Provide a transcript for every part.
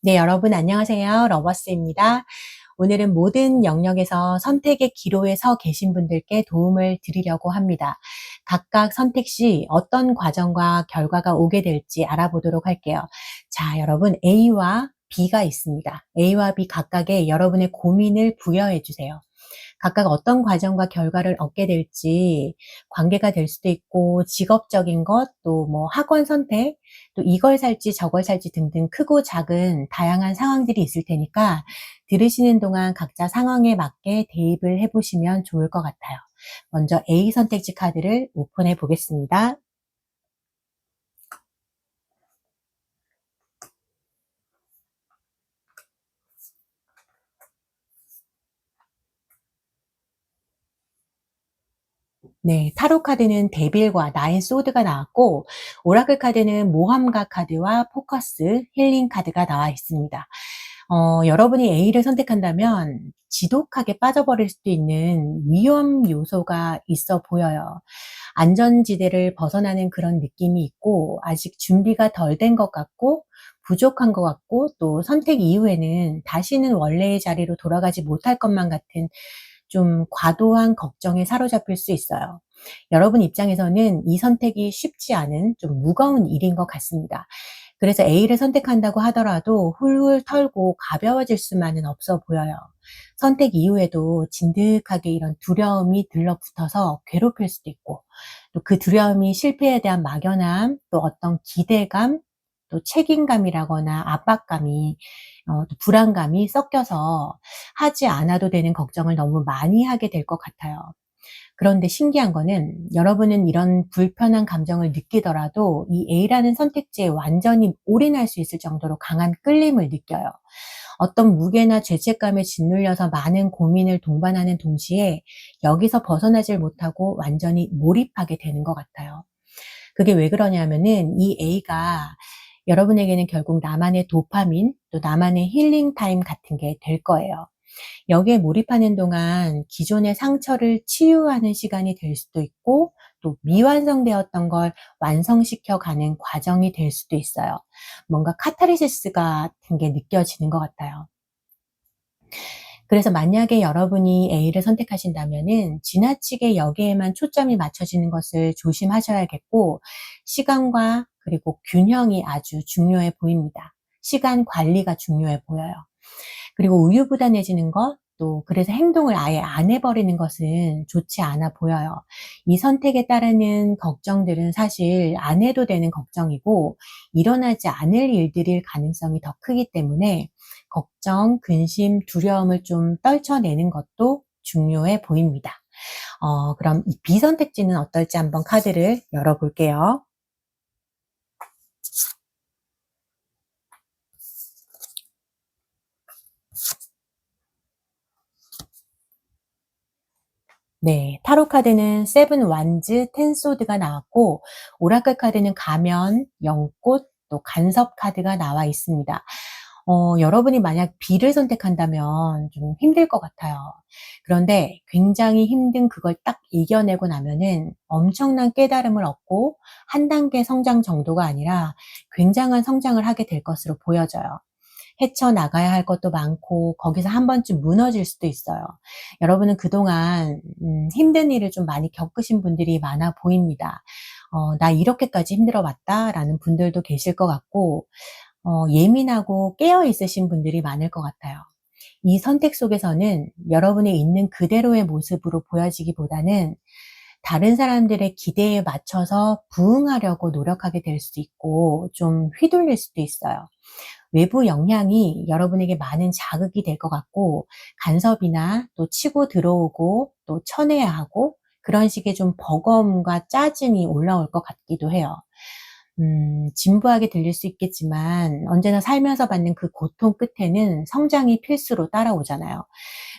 네, 여러분 안녕하세요. 러버스입니다. 오늘은 모든 영역에서 선택의 기로에 서 계신 분들께 도움을 드리려고 합니다. 각각 선택 시 어떤 과정과 결과가 오게 될지 알아보도록 할게요. 자, 여러분 A와 B가 있습니다. A와 B 각각의 여러분의 고민을 부여해 주세요. 각각 어떤 과정과 결과를 얻게 될지 관계가 될 수도 있고 직업적인 것, 또 뭐 학원 선택, 또 이걸 살지 저걸 살지 등등 크고 작은 다양한 상황들이 있을 테니까 들으시는 동안 각자 상황에 맞게 대입을 해보시면 좋을 것 같아요. 먼저 A 선택지 카드를 오픈해 보겠습니다. 네, 타로 카드는 데빌과 나인 소드가 나왔고, 오라클 카드는 모험가 카드와 포커스, 힐링 카드가 나와 있습니다. 여러분이 A를 선택한다면 지독하게 빠져버릴 수도 있는 위험 요소가 있어 보여요. 안전지대를 벗어나는 그런 느낌이 있고, 아직 준비가 덜 된 것 같고, 부족한 것 같고, 또 선택 이후에는 다시는 원래의 자리로 돌아가지 못할 것만 같은 좀 과도한 걱정에 사로잡힐 수 있어요. 여러분 입장에서는 이 선택이 쉽지 않은 좀 무거운 일인 것 같습니다. 그래서 A를 선택한다고 하더라도 훌훌 털고 가벼워질 수만은 없어 보여요. 선택 이후에도 진득하게 이런 두려움이 들러붙어서 괴롭힐 수도 있고, 또 그 두려움이 실패에 대한 막연함, 또 어떤 기대감, 또 책임감이라거나 압박감이, 또 불안감이 섞여서 하지 않아도 되는 걱정을 너무 많이 하게 될 것 같아요. 그런데 신기한 거는 여러분은 이런 불편한 감정을 느끼더라도 이 A라는 선택지에 완전히 올인할 수 있을 정도로 강한 끌림을 느껴요. 어떤 무게나 죄책감에 짓눌려서 많은 고민을 동반하는 동시에 여기서 벗어나질 못하고 완전히 몰입하게 되는 것 같아요. 그게 왜 그러냐면은 이 A가 여러분에게는 결국 나만의 도파민, 또 나만의 힐링 타임 같은 게 될 거예요. 여기에 몰입하는 동안 기존의 상처를 치유하는 시간이 될 수도 있고, 또 미완성되었던 걸 완성시켜 가는 과정이 될 수도 있어요. 뭔가 카타르시스 같은 게 느껴지는 것 같아요. 그래서 만약에 여러분이 A를 선택하신다면은 지나치게 여기에만 초점이 맞춰지는 것을 조심하셔야겠고, 시간과 그리고 균형이 아주 중요해 보입니다. 시간 관리가 중요해 보여요. 그리고 우유부단해지는 것, 또 그래서 행동을 아예 안 해버리는 것은 좋지 않아 보여요. 이 선택에 따르는 걱정들은 사실 안 해도 되는 걱정이고 일어나지 않을 일들일 가능성이 더 크기 때문에 걱정, 근심, 두려움을 좀 떨쳐내는 것도 중요해 보입니다. 그럼 이 B 선택지는 어떨지 한번 카드를 열어볼게요. 네, 타로 카드는 세븐 완즈, 텐 소드가 나왔고, 오라클 카드는 가면, 연꽃, 또 간섭 카드가 나와 있습니다. 여러분이 만약 B를 선택한다면 좀 힘들 것 같아요. 그런데 굉장히 힘든 그걸 딱 이겨내고 나면은 엄청난 깨달음을 얻고 한 단계 성장 정도가 아니라 굉장한 성장을 하게 될 것으로 보여져요. 헤쳐나가야 할 것도 많고 거기서 한 번쯤 무너질 수도 있어요. 여러분은 그동안 힘든 일을 좀 많이 겪으신 분들이 많아 보입니다. 나 이렇게까지 힘들어 왔다라는 분들도 계실 것 같고, 예민하고 깨어 있으신 분들이 많을 것 같아요. 이 선택 속에서는 여러분이 있는 그대로의 모습으로 보여지기보다는 다른 사람들의 기대에 맞춰서 부응하려고 노력하게 될 수도 있고 좀 휘둘릴 수도 있어요. 외부 영향이 여러분에게 많은 자극이 될 것 같고 간섭이나 또 치고 들어오고 또 쳐내야 하고 그런 식의 좀 버거움과 짜증이 올라올 것 같기도 해요. 진부하게 들릴 수 있겠지만 언제나 살면서 받는 그 고통 끝에는 성장이 필수로 따라오잖아요.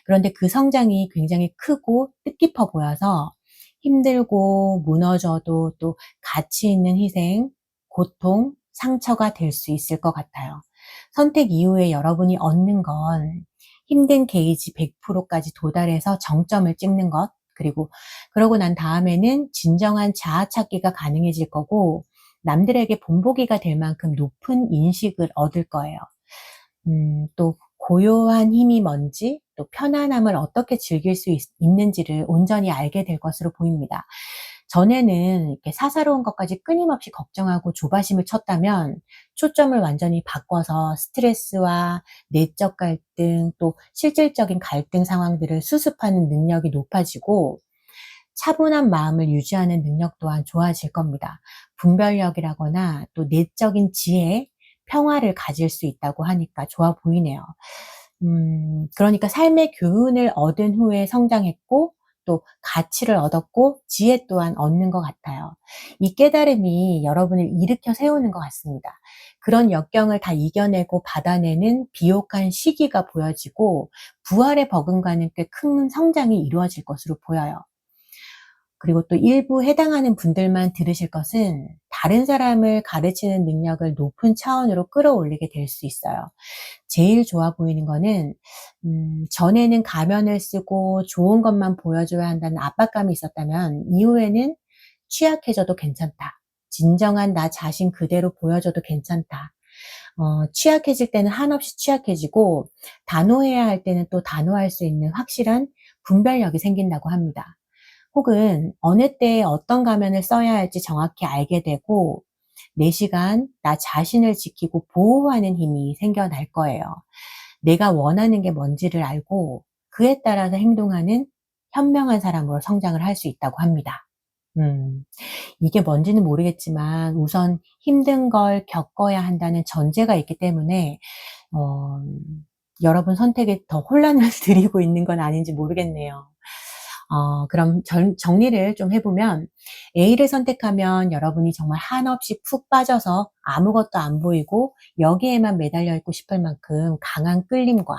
그런데 그 성장이 굉장히 크고 뜻깊어 보여서 힘들고 무너져도 또 가치 있는 희생, 고통, 상처가 될 수 있을 것 같아요. 선택 이후에 여러분이 얻는 건 힘든 게이지 100%까지 도달해서 정점을 찍는 것, 그리고 그러고 난 다음에는 진정한 자아 찾기가 가능해질 거고 남들에게 본보기가 될 만큼 높은 인식을 얻을 거예요. 또 고요한 힘이 뭔지, 또 편안함을 어떻게 즐길 수 있는지를 온전히 알게 될 것으로 보입니다. 전에는 이렇게 사사로운 것까지 끊임없이 걱정하고 조바심을 쳤다면 초점을 완전히 바꿔서 스트레스와 내적 갈등, 또 실질적인 갈등 상황들을 수습하는 능력이 높아지고 차분한 마음을 유지하는 능력 또한 좋아질 겁니다. 분별력이라거나 또 내적인 지혜, 평화를 가질 수 있다고 하니까 좋아 보이네요. 그러니까 삶의 교훈을 얻은 후에 성장했고 또 가치를 얻었고 지혜 또한 얻는 것 같아요. 이 깨달음이 여러분을 일으켜 세우는 것 같습니다. 그런 역경을 다 이겨내고 받아내는 비옥한 시기가 보여지고 부활의 버금가는 꽤 큰 성장이 이루어질 것으로 보여요. 그리고 또 일부 해당하는 분들만 들으실 것은 다른 사람을 가르치는 능력을 높은 차원으로 끌어올리게 될 수 있어요. 제일 좋아 보이는 거는 전에는 가면을 쓰고 좋은 것만 보여줘야 한다는 압박감이 있었다면 이후에는 취약해져도 괜찮다. 진정한 나 자신 그대로 보여줘도 괜찮다. 취약해질 때는 한없이 취약해지고 단호해야 할 때는 또 단호할 수 있는 확실한 분별력이 생긴다고 합니다. 혹은 어느 때에 어떤 가면을 써야 할지 정확히 알게 되고 내 시간, 나 자신을 지키고 보호하는 힘이 생겨날 거예요. 내가 원하는 게 뭔지를 알고 그에 따라서 행동하는 현명한 사람으로 성장을 할 수 있다고 합니다. 음, 이게 뭔지는 모르겠지만 우선 힘든 걸 겪어야 한다는 전제가 있기 때문에 어, 여러분 선택에 더 혼란을 드리고 있는 건 아닌지 모르겠네요. 그럼 정리를 좀 해보면 A를 선택하면 여러분이 정말 한없이 푹 빠져서 아무것도 안 보이고 여기에만 매달려 있고 싶을 만큼 강한 끌림과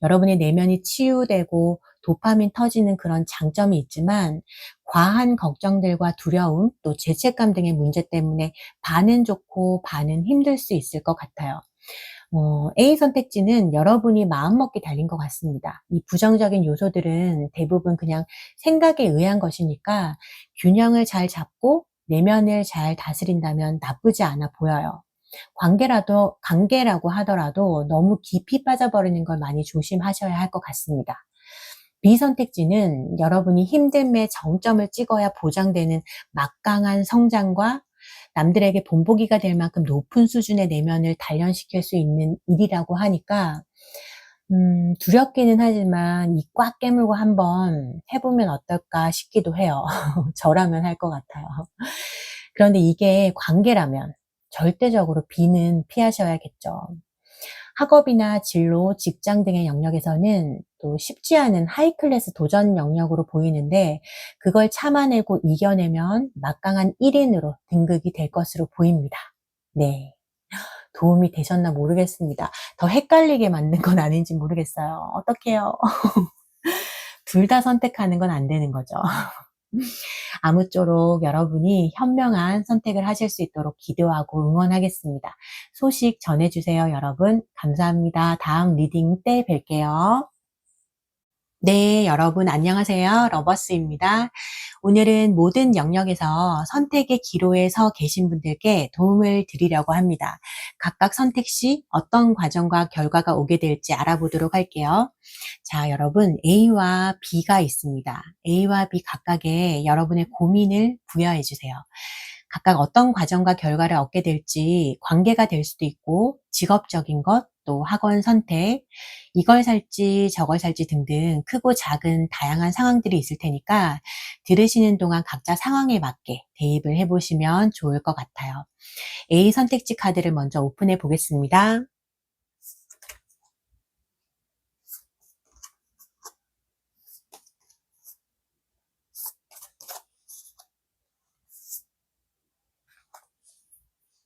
여러분의 내면이 치유되고 도파민 터지는 그런 장점이 있지만 과한 걱정들과 두려움 또 죄책감 등의 문제 때문에 반은 좋고 반은 힘들 수 있을 것 같아요. A 선택지는 여러분이 마음먹기 달린 것 같습니다. 이 부정적인 요소들은 대부분 그냥 생각에 의한 것이니까 균형을 잘 잡고 내면을 잘 다스린다면 나쁘지 않아 보여요. 관계라고 하더라도 너무 깊이 빠져버리는 걸 많이 조심하셔야 할 것 같습니다. B 선택지는 여러분이 힘듦의 정점을 찍어야 보장되는 막강한 성장과 남들에게 본보기가 될 만큼 높은 수준의 내면을 단련시킬 수 있는 일이라고 하니까 두렵기는 하지만 이 꽉 깨물고 한번 해보면 어떨까 싶기도 해요. 저라면 할 것 같아요. 그런데 이게 관계라면 절대적으로 B는 피하셔야겠죠. 학업이나 진로, 직장 등의 영역에서는 또 쉽지 않은 하이 클래스 도전 영역으로 보이는데 그걸 참아내고 이겨내면 막강한 1인으로 등극이 될 것으로 보입니다. 네. 도움이 되셨나 모르겠습니다. 더 헷갈리게 만든 건 아닌지 모르겠어요. 어떡해요. 둘 다 선택하는 건 안 되는 거죠. 아무쪼록 여러분이 현명한 선택을 하실 수 있도록 기도하고 응원하겠습니다. 소식 전해주세요, 여러분. 감사합니다. 다음 리딩 때 뵐게요. 네, 여러분 안녕하세요. 러버스입니다. 오늘은 모든 영역에서 선택의 기로에 서 계신 분들께 도움을 드리려고 합니다. 각각 선택 시 어떤 과정과 결과가 오게 될지 알아보도록 할게요. 자, 여러분 A와 B가 있습니다. A와 B 각각의 여러분의 고민을 부여해 주세요. 각각 어떤 과정과 결과를 얻게 될지 관계가 될 수도 있고 직업적인 것, 또 학원 선택, 이걸 살지 저걸 살지 등등 크고 작은 다양한 상황들이 있을 테니까 들으시는 동안 각자 상황에 맞게 대입을 해보시면 좋을 것 같아요. A 선택지 카드를 먼저 오픈해 보겠습니다.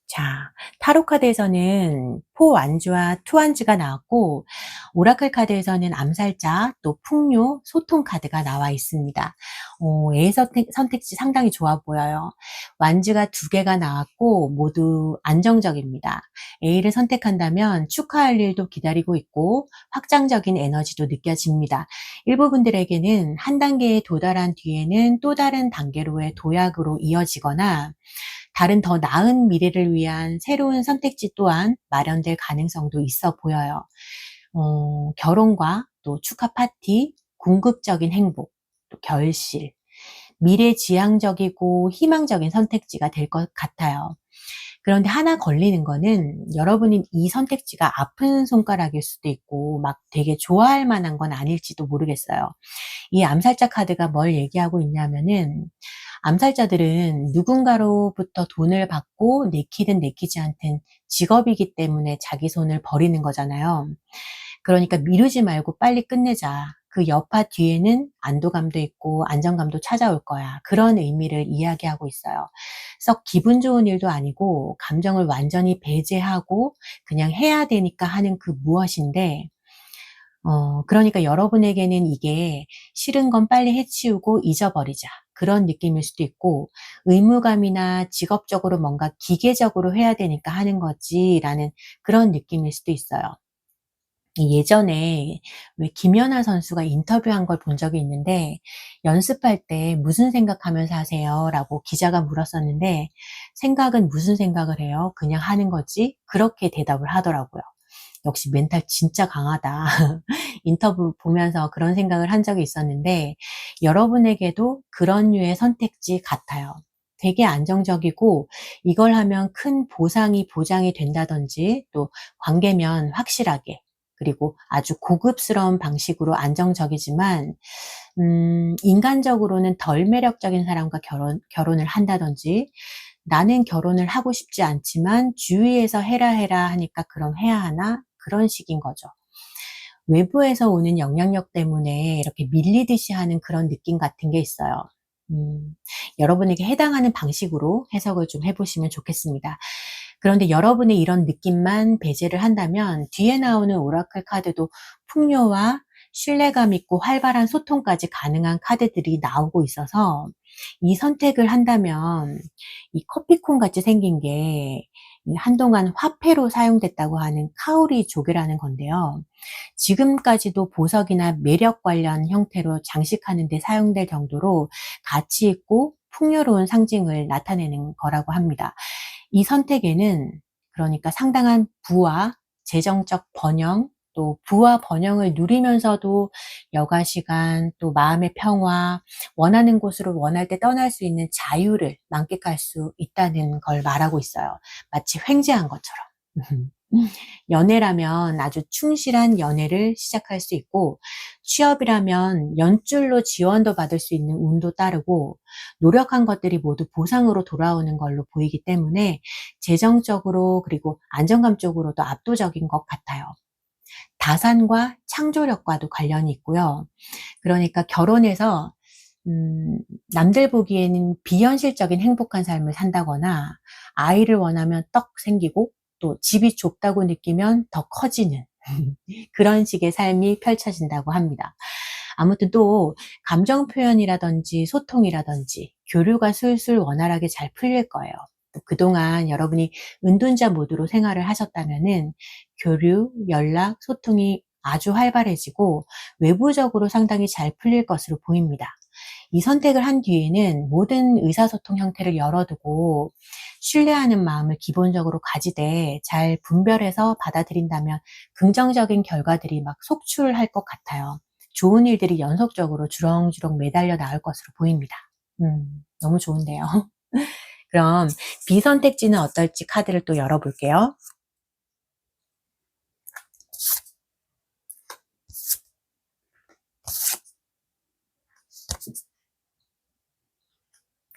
자, 타로 카드에서는 포완주와 투완주가 나왔고 오라클 카드에서는 암살자, 또 풍요, 소통 카드가 나와 있습니다. A 선택지 상당히 좋아 보여요. 완주가 2개가 나왔고 모두 안정적입니다. A를 선택한다면 축하할 일도 기다리고 있고 확장적인 에너지도 느껴집니다. 일부 분들에게는 한 단계에 도달한 뒤에는 또 다른 단계로의 도약으로 이어지거나 다른 더 나은 미래를 위한 새로운 선택지 또한 마련될 가능성도 있어 보여요. 결혼과 또 축하 파티, 궁극적인 행복, 또 결실, 미래지향적이고 희망적인 선택지가 될 것 같아요. 그런데 하나 걸리는 거는 여러분이 이 선택지가 아픈 손가락일 수도 있고 막 되게 좋아할 만한 건 아닐지도 모르겠어요. 이 암살자 카드가 뭘 얘기하고 있냐면은 암살자들은 누군가로부터 돈을 받고 내키든 내키지 않든 직업이기 때문에 자기 손을 버리는 거잖아요. 그러니까 미루지 말고 빨리 끝내자. 그 여파 뒤에는 안도감도 있고 안정감도 찾아올 거야. 그런 의미를 이야기하고 있어요. 썩 기분 좋은 일도 아니고 감정을 완전히 배제하고 그냥 해야 되니까 하는 그 무엇인데 그러니까 여러분에게는 이게 싫은 건 빨리 해치우고 잊어버리자. 그런 느낌일 수도 있고, 의무감이나 직업적으로 뭔가 기계적으로 해야 되니까 하는 거지라는 그런 느낌일 수도 있어요. 예전에 왜 김연아 선수가 인터뷰한 걸 본 적이 있는데, 연습할 때 무슨 생각하면서 하세요? 라고 기자가 물었었는데, 생각은 무슨 생각을 해요? 그냥 하는 거지? 그렇게 대답을 하더라고요. 역시 멘탈 진짜 강하다. 인터뷰 보면서 그런 생각을 한 적이 있었는데 여러분에게도 그런 류의 선택지 같아요. 되게 안정적이고 이걸 하면 큰 보상이 보장이 된다든지 또 관계면 확실하게 그리고 아주 고급스러운 방식으로 안정적이지만 인간적으로는 덜 매력적인 사람과 결혼을 한다든지 나는 결혼을 하고 싶지 않지만 주위에서 해라 해라 하니까 그럼 해야 하나? 그런 식인 거죠. 외부에서 오는 영향력 때문에 이렇게 밀리듯이 하는 그런 느낌 같은 게 있어요. 여러분에게 해당하는 방식으로 해석을 좀 해보시면 좋겠습니다. 그런데 여러분의 이런 느낌만 배제를 한다면 뒤에 나오는 오라클 카드도 풍요와 신뢰감 있고 활발한 소통까지 가능한 카드들이 나오고 있어서 이 선택을 한다면 이 커피콘 같이 생긴 게 한동안 화폐로 사용됐다고 하는 카우리 조개라는 건데요. 지금까지도 보석이나 매력 관련 형태로 장식하는 데 사용될 정도로 가치 있고 풍요로운 상징을 나타내는 거라고 합니다. 이 선택에는 그러니까 상당한 부와 재정적 번영, 또 부와 번영을 누리면서도 여가 시간, 또 마음의 평화, 원하는 곳으로 원할 때 떠날 수 있는 자유를 만끽할 수 있다는 걸 말하고 있어요. 마치 횡재한 것처럼. 연애라면 아주 충실한 연애를 시작할 수 있고, 취업이라면 연줄로 지원도 받을 수 있는 운도 따르고, 노력한 것들이 모두 보상으로 돌아오는 걸로 보이기 때문에 재정적으로 그리고 안정감 쪽으로도 압도적인 것 같아요. 다산과 창조력과도 관련이 있고요. 그러니까 결혼해서 남들 보기에는 비현실적인 행복한 삶을 산다거나 아이를 원하면 떡 생기고 또 집이 좁다고 느끼면 더 커지는 그런 식의 삶이 펼쳐진다고 합니다. 아무튼 또 감정 표현이라든지 소통이라든지 교류가 술술 원활하게 잘 풀릴 거예요. 또 그동안 여러분이 은둔자 모드로 생활을 하셨다면은 교류, 연락, 소통이 아주 활발해지고 외부적으로 상당히 잘 풀릴 것으로 보입니다. 이 선택을 한 뒤에는 모든 의사소통 형태를 열어두고 신뢰하는 마음을 기본적으로 가지되 잘 분별해서 받아들인다면 긍정적인 결과들이 막 속출할 것 같아요. 좋은 일들이 연속적으로 주렁주렁 매달려 나올 것으로 보입니다. 너무 좋은데요. 그럼 비선택지는 어떨지 카드를 또 열어볼게요.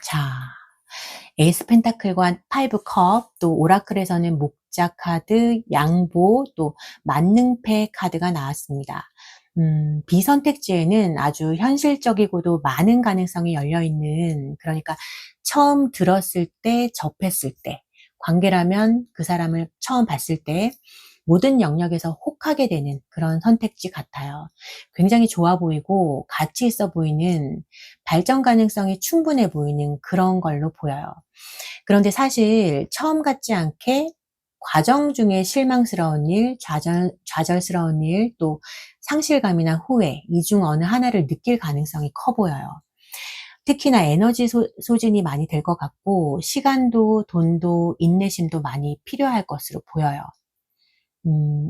자, 에이스 펜타클과 파이브 컵, 또 오라클에서는 목자 카드, 양보, 또 만능패 카드가 나왔습니다. 비선택지에는 아주 현실적이고도 많은 가능성이 열려있는, 그러니까 처음 들었을 때, 접했을 때, 관계라면 그 사람을 처음 봤을 때, 모든 영역에서 혹하게 되는 그런 선택지 같아요. 굉장히 좋아 보이고 가치 있어 보이는 발전 가능성이 충분해 보이는 그런 걸로 보여요. 그런데 사실 처음 같지 않게 과정 중에 실망스러운 일, 좌절스러운 일, 또 상실감이나 후회, 이 중 어느 하나를 느낄 가능성이 커 보여요. 특히나 에너지 소진이 많이 될 것 같고 시간도 돈도 인내심도 많이 필요할 것으로 보여요.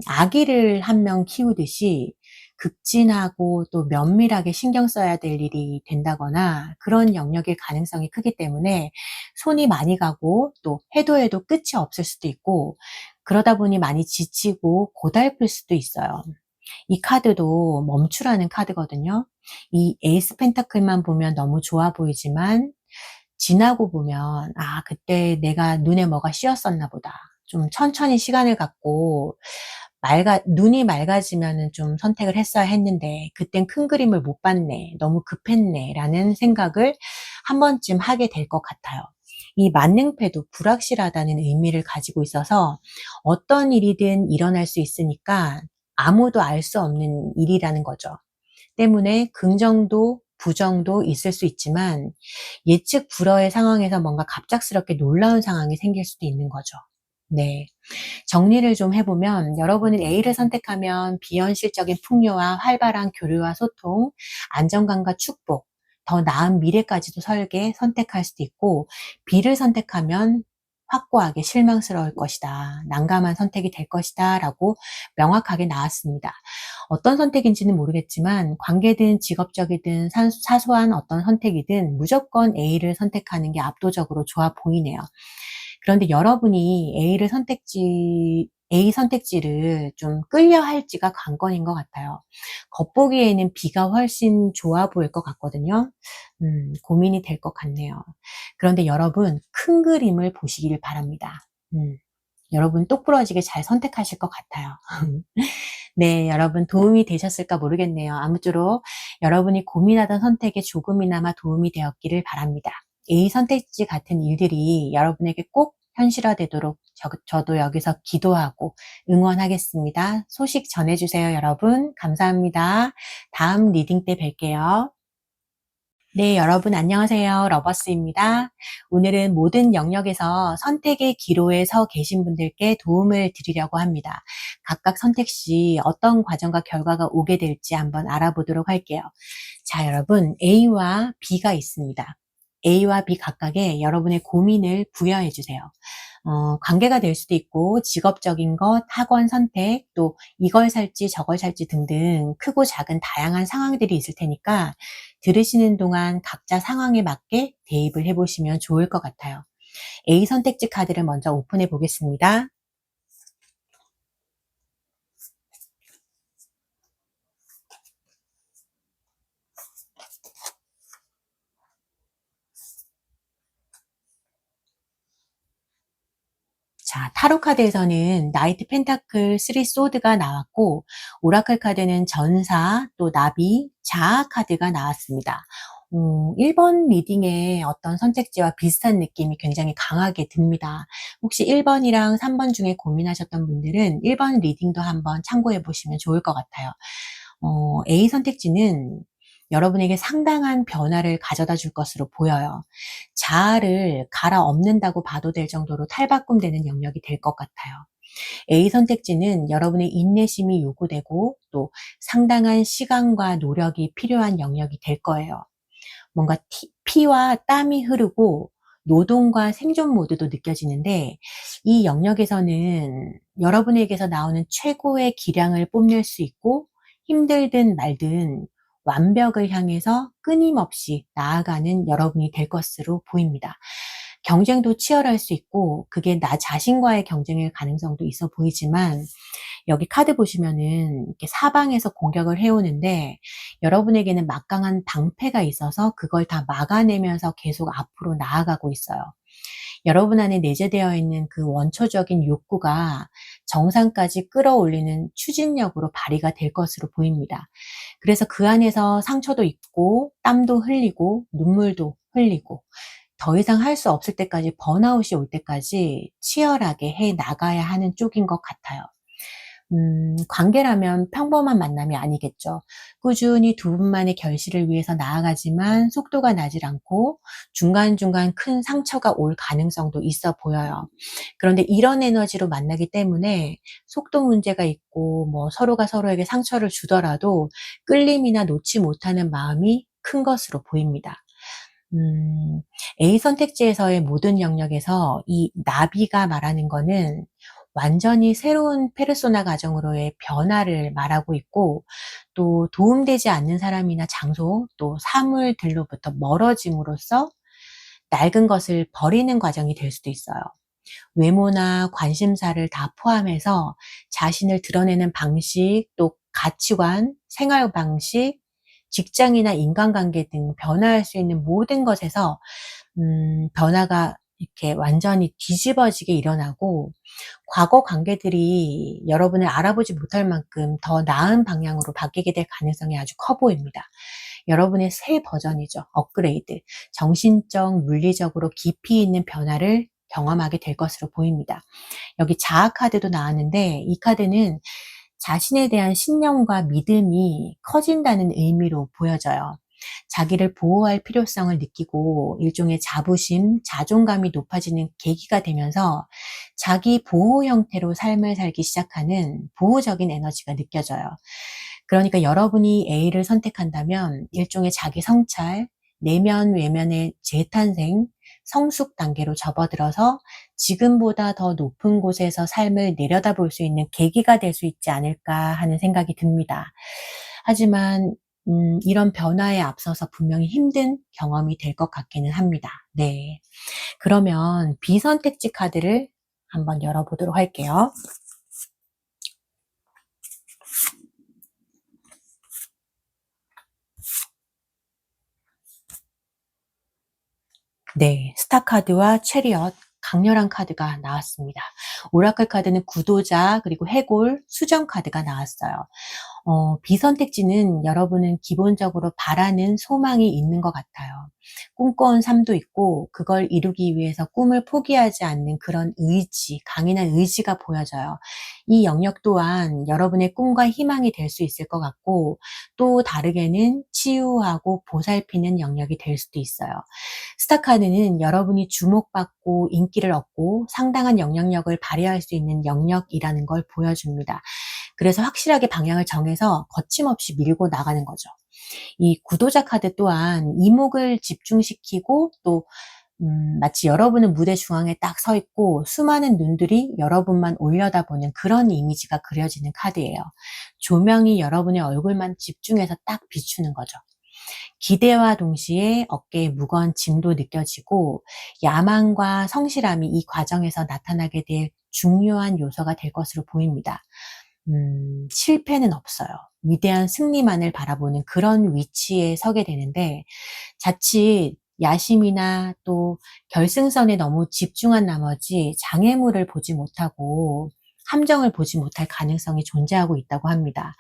아기를 한 명 키우듯이 급진하고 또 면밀하게 신경 써야 될 일이 된다거나 그런 영역일 가능성이 크기 때문에 손이 많이 가고 또 해도 끝이 없을 수도 있고 그러다 보니 많이 지치고 고달플 수도 있어요. 이 카드도 멈추라는 카드거든요. 이 에이스 펜타클만 보면 너무 좋아 보이지만 지나고 보면 '아 그때 내가 눈에 뭐가 씌었었나 보다. 좀 천천히 시간을 갖고 눈이 맑아지면은 좀 선택을 했어야 했는데 그땐 큰 그림을 못 봤네. 너무 급했네.'라는 생각을 한 번쯤 하게 될 것 같아요. 이 만능패도 불확실하다는 의미를 가지고 있어서 어떤 일이든 일어날 수 있으니까 아무도 알 수 없는 일이라는 거죠. 때문에 긍정도 부정도 있을 수 있지만 예측 불허의 상황에서 뭔가 갑작스럽게 놀라운 상황이 생길 수도 있는 거죠. 네. 정리를 좀 해보면 여러분은 A를 선택하면 비현실적인 풍요와 활발한 교류와 소통, 안정감과 축복, 더 나은 미래까지도 선택할 수도 있고 B를 선택하면 확고하게 실망스러울 것이다. 난감한 선택이 될 것이다. 라고 명확하게 나왔습니다. 어떤 선택인지는 모르겠지만 관계든 직업적이든 사소한 어떤 선택이든 무조건 A를 선택하는 게 압도적으로 좋아 보이네요. 그런데 여러분이 A 선택지를 좀 끌려 할지가 관건인 것 같아요. 겉보기에는 B가 훨씬 좋아 보일 것 같거든요. 고민이 될 것 같네요. 그런데 여러분 큰 그림을 보시길 바랍니다. 여러분 똑부러지게 잘 선택하실 것 같아요. 네, 여러분 도움이 되셨을까 모르겠네요. 아무쪼록 여러분이 고민하던 선택에 조금이나마 도움이 되었기를 바랍니다. 이 선택지 같은 일들이 여러분에게 꼭 현실화되도록 저도 여기서 기도하고 응원하겠습니다. 소식 전해주세요, 여러분. 감사합니다. 다음 리딩 때 뵐게요. 네, 여러분 안녕하세요. 러버스입니다. 오늘은 모든 영역에서 선택의 기로에 서 계신 분들께 도움을 드리려고 합니다. 각각 선택 시 어떤 과정과 결과가 오게 될지 한번 알아보도록 할게요. 자, 여러분 A와 B가 있습니다. A와 B 각각의 여러분의 고민을 부여해 주세요. 관계가 될 수도 있고 직업적인 것, 학원 선택, 또 이걸 살지 저걸 살지 등등 크고 작은 다양한 상황들이 있을 테니까 들으시는 동안 각자 상황에 맞게 대입을 해보시면 좋을 것 같아요. A 선택지 카드를 먼저 오픈해 보겠습니다. 자, 타로 카드에서는 나이트 펜타클 3 소드가 나왔고 오라클 카드는 전사, 또 나비, 자아 카드가 나왔습니다. 1번 리딩의 어떤 선택지와 비슷한 느낌이 굉장히 강하게 듭니다. 혹시 1번이랑 3번 중에 고민하셨던 분들은 1번 리딩도 한번 참고해 보시면 좋을 것 같아요. A 선택지는 여러분에게 상당한 변화를 가져다 줄 것으로 보여요. 자아를 갈아엎는다고 봐도 될 정도로 탈바꿈되는 영역이 될 것 같아요. A 선택지는 여러분의 인내심이 요구되고 또 상당한 시간과 노력이 필요한 영역이 될 거예요. 뭔가 피와 땀이 흐르고 노동과 생존 모드도 느껴지는데 이 영역에서는 여러분에게서 나오는 최고의 기량을 뽐낼 수 있고 힘들든 말든 완벽을 향해서 끊임없이 나아가는 여러분이 될 것으로 보입니다. 경쟁도 치열할 수 있고 그게 나 자신과의 경쟁일 가능성도 있어 보이지만 여기 카드 보시면은 이렇게 사방에서 공격을 해오는데 여러분에게는 막강한 방패가 있어서 그걸 다 막아내면서 계속 앞으로 나아가고 있어요. 여러분 안에 내재되어 있는 그 원초적인 욕구가 정상까지 끌어올리는 추진력으로 발휘가 될 것으로 보입니다. 그래서 그 안에서 상처도 있고 땀도 흘리고 눈물도 흘리고 더 이상 할 수 없을 때까지 번아웃이 올 때까지 치열하게 해 나가야 하는 쪽인 것 같아요. 관계라면 평범한 만남이 아니겠죠. 꾸준히 두 분만의 결실을 위해서 나아가지만 속도가 나질 않고 중간중간 큰 상처가 올 가능성도 있어 보여요. 그런데 이런 에너지로 만나기 때문에 속도 문제가 있고 뭐 서로가 서로에게 상처를 주더라도 끌림이나 놓지 못하는 마음이 큰 것으로 보입니다. 음, A 선택지에서의 모든 영역에서 이 나비가 말하는 거는 완전히 새로운 페르소나 가정으로의 변화를 말하고 있고, 또 도움되지 않는 사람이나 장소, 또 사물들로부터 멀어짐으로써 낡은 것을 버리는 과정이 될 수도 있어요. 외모나 관심사를 다 포함해서 자신을 드러내는 방식, 또 가치관, 생활 방식, 직장이나 인간관계 등 변화할 수 있는 모든 것에서 변화가 이렇게 완전히 뒤집어지게 일어나고, 과거 관계들이 여러분을 알아보지 못할 만큼 더 나은 방향으로 바뀌게 될 가능성이 아주 커 보입니다. 여러분의 새 버전이죠. 업그레이드. 정신적, 물리적으로 깊이 있는 변화를 경험하게 될 것으로 보입니다. 여기 자아 카드도 나왔는데, 이 카드는 자신에 대한 신념과 믿음이 커진다는 의미로 보여져요. 자기를 보호할 필요성을 느끼고 일종의 자부심, 자존감이 높아지는 계기가 되면서 자기 보호 형태로 삶을 살기 시작하는 보호적인 에너지가 느껴져요. 그러니까 여러분이 A를 선택한다면 일종의 자기 성찰, 내면 외면의 재탄생, 성숙 단계로 접어들어서 지금보다 더 높은 곳에서 삶을 내려다볼 수 있는 계기가 될 수 있지 않을까 하는 생각이 듭니다. 하지만 이런 변화에 앞서서 분명히 힘든 경험이 될 것 같기는 합니다. 네. 그러면 비선택지 카드를 한번 열어보도록 할게요. 네. 스타 카드와 체리엇, 강렬한 카드가 나왔습니다. 오라클 카드는 구도자, 그리고 해골, 수정 카드가 나왔어요. 비선택지는 여러분은 기본적으로 바라는 소망이 있는 것 같아요. 꿈꿔온 삶도 있고 그걸 이루기 위해서 꿈을 포기하지 않는 그런 의지, 강인한 의지가 보여져요. 이 영역 또한 여러분의 꿈과 희망이 될 수 있을 것 같고, 또 다르게는 치유하고 보살피는 영역이 될 수도 있어요. 스타카드는 여러분이 주목받고 인기를 얻고 상당한 영향력을 발휘할 수 있는 영역이라는 걸 보여줍니다. 그래서 확실하게 방향을 정해서 거침없이 밀고 나가는 거죠. 이 구도자 카드 또한 이목을 집중시키고, 또 마치 여러분은 무대 중앙에 딱 서 있고 수많은 눈들이 여러분만 올려다보는 그런 이미지가 그려지는 카드예요. 조명이 여러분의 얼굴만 집중해서 딱 비추는 거죠. 기대와 동시에 어깨에 무거운 짐도 느껴지고, 야망과 성실함이 이 과정에서 나타나게 될 중요한 요소가 될 것으로 보입니다. 실패는 없어요. 위대한 승리만을 바라보는 그런 위치에 서게 되는데, 자칫 야심이나 또 결승선에 너무 집중한 나머지 장애물을 보지 못하고 함정을 보지 못할 가능성이 존재하고 있다고 합니다.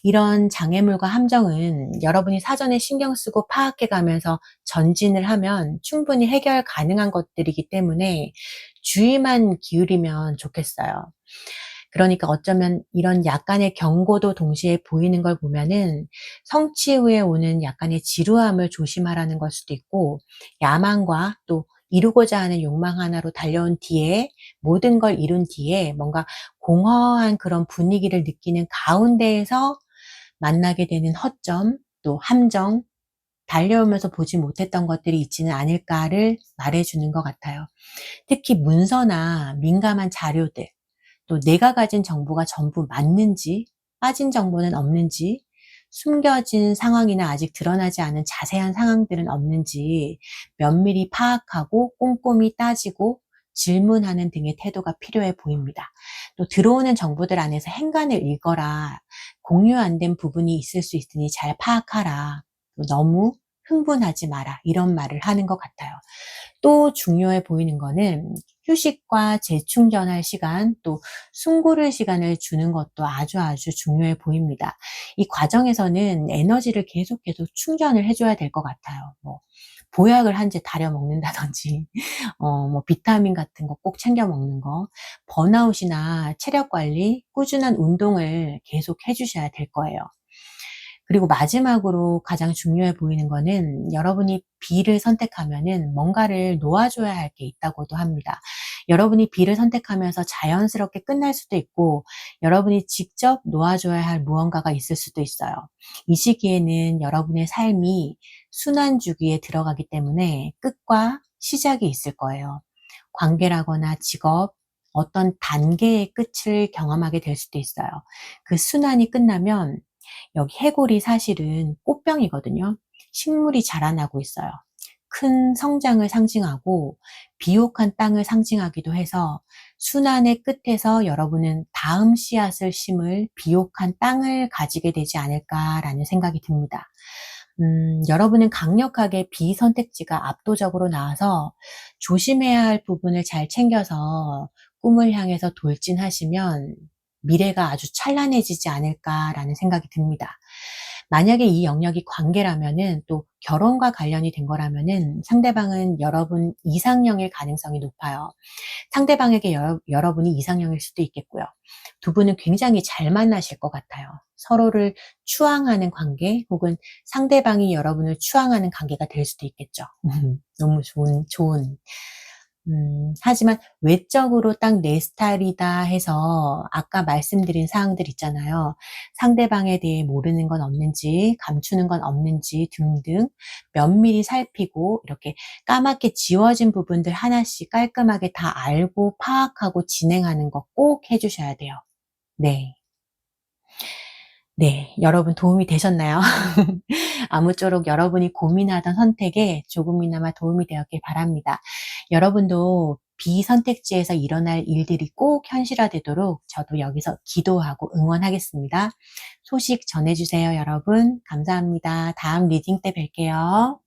이런 장애물과 함정은 여러분이 사전에 신경 쓰고 파악해 가면서 전진을 하면 충분히 해결 가능한 것들이기 때문에 주의만 기울이면 좋겠어요. 그러니까 어쩌면 이런 약간의 경고도 동시에 보이는 걸 보면은 성취 후에 오는 약간의 지루함을 조심하라는 걸 수도 있고, 야망과 또 이루고자 하는 욕망 하나로 달려온 뒤에, 모든 걸 이룬 뒤에 뭔가 공허한 그런 분위기를 느끼는 가운데에서 만나게 되는 허점, 또 함정, 달려오면서 보지 못했던 것들이 있지는 않을까를 말해주는 것 같아요. 특히 문서나 민감한 자료들, 또 내가 가진 정보가 전부 맞는지, 빠진 정보는 없는지, 숨겨진 상황이나 아직 드러나지 않은 자세한 상황들은 없는지 면밀히 파악하고 꼼꼼히 따지고 질문하는 등의 태도가 필요해 보입니다. 또 들어오는 정보들 안에서 행간을 읽어라. 공유 안 된 부분이 있을 수 있으니 잘 파악하라. 또 너무 흥분하지 마라. 이런 말을 하는 것 같아요. 또 중요해 보이는 거는 휴식과 재충전할 시간, 또 숨 고를 시간을 주는 것도 아주 중요해 보입니다. 이 과정에서는 에너지를 계속 충전을 해줘야 될 것 같아요. 뭐 보약을 한 제 다려 먹는다든지, 뭐 비타민 같은 거 꼭 챙겨 먹는 거, 번아웃이나 체력 관리, 꾸준한 운동을 계속 해주셔야 될 거예요. 그리고 마지막으로 가장 중요해 보이는 거는, 여러분이 B를 선택하면은 뭔가를 놓아줘야 할 게 있다고도 합니다. 여러분이 B를 선택하면서 자연스럽게 끝날 수도 있고 여러분이 직접 놓아줘야 할 무언가가 있을 수도 있어요. 이 시기에는 여러분의 삶이 순환 주기에 들어가기 때문에 끝과 시작이 있을 거예요. 관계라거나 직업, 어떤 단계의 끝을 경험하게 될 수도 있어요. 그 순환이 끝나면 여기 해골이 사실은 꽃병이거든요. 식물이 자라나고 있어요. 큰 성장을 상징하고 비옥한 땅을 상징하기도 해서 순환의 끝에서 여러분은 다음 씨앗을 심을 비옥한 땅을 가지게 되지 않을까라는 생각이 듭니다. 여러분은 강력하게 비선택지가 압도적으로 나와서 조심해야 할 부분을 잘 챙겨서 꿈을 향해서 돌진하시면 미래가 아주 찬란해지지 않을까라는 생각이 듭니다. 만약에 이 영역이 관계라면은 또 결혼과 관련이 된 거라면은 상대방은 여러분 이상형일 가능성이 높아요. 상대방에게 여러분이 이상형일 수도 있겠고요. 두 분은 굉장히 잘 만나실 것 같아요. 서로를 추앙하는 관계 혹은 상대방이 여러분을 추앙하는 관계가 될 수도 있겠죠. 너무 좋은. 하지만 외적으로 딱 내 스타일이다 해서 아까 말씀드린 사항들 있잖아요. 상대방에 대해 모르는 건 없는지, 감추는 건 없는지 등등 면밀히 살피고 이렇게 까맣게 지워진 부분들 하나씩 깔끔하게 다 알고 파악하고 진행하는 거 꼭 해주셔야 돼요. 네. 네, 여러분 도움이 되셨나요? 아무쪼록 여러분이 고민하던 선택에 조금이나마 도움이 되었길 바랍니다. 여러분도 비선택지에서 일어날 일들이 꼭 현실화되도록 저도 여기서 기도하고 응원하겠습니다. 소식 전해주세요, 여러분. 감사합니다. 다음 리딩 때 뵐게요.